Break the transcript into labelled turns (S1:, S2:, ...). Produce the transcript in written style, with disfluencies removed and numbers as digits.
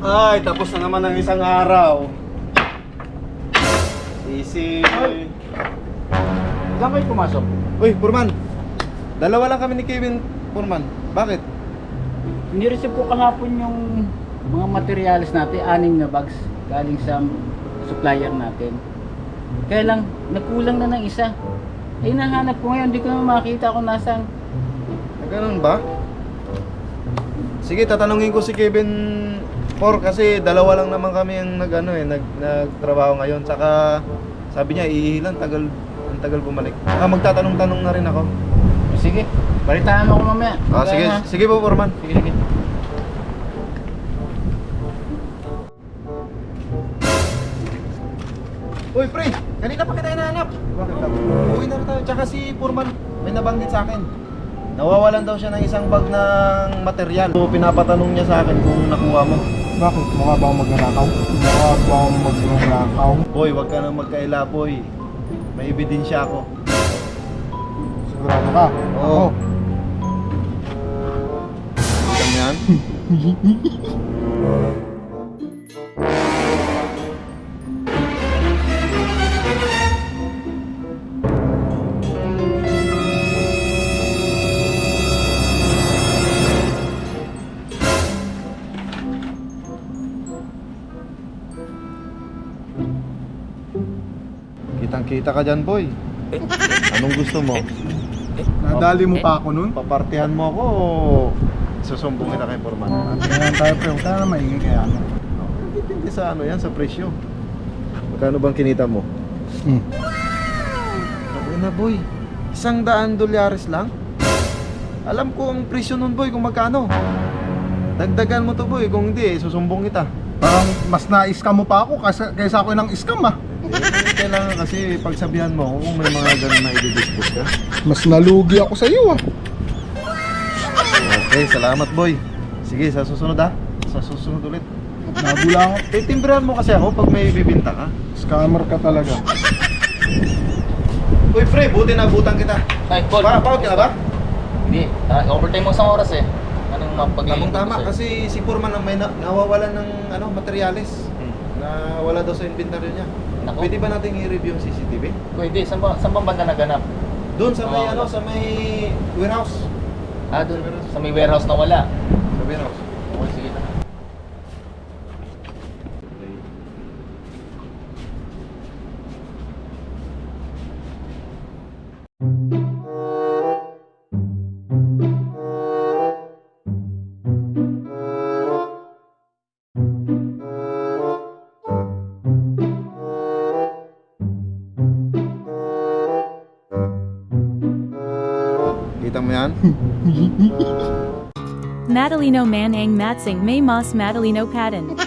S1: Ay, tapos na naman ang isang araw. Easy.
S2: Saan kayo pumasok?
S1: Uy, Purman. Dalawa lang kami ni Kevin, Purman. Bakit?
S2: Nireceive ko kahapon yung mga materials natin, 6 na bags galing sa supplier natin. Kaya lang, nagkulang na ng isa. Eh, nahanap ko ngayon, hindi ko naman makita kung nasaan.
S1: Ganun ba? Sige, tatanungin ko si Kevin kasi dalawa lang naman kami ang nagtrabaho ngayon. Saka sabi niya iilan, ang tagal bumalik. Magtatanong-tanong na rin ako.
S2: Sige, balitaan mo ko mamaya.
S1: Sige, sige po, Purman.
S2: Sige, sige.
S1: Uy, pre, kanina pa kita hinahanap.
S2: Bakit daw?
S1: Uwi na rin tayo. Tsaka si Purman, may nabanggit sa akin. Nawawalan daw siya ng isang bag ng material. So, pinapatanong niya sa akin kung nakuha mo.
S3: Bakit? Mukha ba akong magnanakaw? Mukha ba akong magnanakaw?
S1: Boy, wag ka nang magkaila, boy. May ebidensya ako.
S3: Sigurado ka?
S1: Oo. Kita mo yan? Kitang-kita ka dyan, boy. Anong gusto mo?
S3: Nadali mo pa ako nun?
S1: Papartihan mo ako o susumbong kita kay Purman?
S3: Ganyan tayo pre, huwag ka na maingin kaya ano.
S1: Depende sa yan, sa presyo. Magkano bang kinita mo? Sabi na, boy. $100 lang? Alam ko ang presyo nun, boy, kung magkano. Dagdagan mo to, boy. Kung hindi, susumbong kita.
S3: Parang mas na-scam mo pa ako kaysa ako ng scam ah.
S1: Kailangan kasi pagsabihan mo ako kung may mga ganun na i-discuss ka.
S3: Mas nalugi ako sa iyo ah.
S1: Okay, salamat, boy. Sige, sa susunod Sa susunod ulit.
S3: Nabula ako.
S1: Titimbrihan mo kasi ako pag may bibinta ka.
S3: Scammer ka talaga.
S1: Uy, pre, buti na butang kita.
S4: Ay, Paul.
S1: Pagod ka na ba?
S4: Hindi. Overtime mo isang oras eh. Anong mapag-iingat
S1: Tama
S4: ko sa'yo?
S1: kasi si Purman ang may nawawalan ng materyales na wala daw sa inventaryo niya.
S4: Naku.
S1: Pwede ba nating i-review yung CCTV?
S4: Pwede. Saan bang banda naganap?
S1: Doon sa may
S4: Oo.
S1: sa may warehouse.
S4: Doon. Sa may warehouse na wala.
S1: Sa warehouse.
S4: Okay, sige na.
S1: Kita mo yan?
S5: Madalino Manang Matsing May Mas Madalino Padden.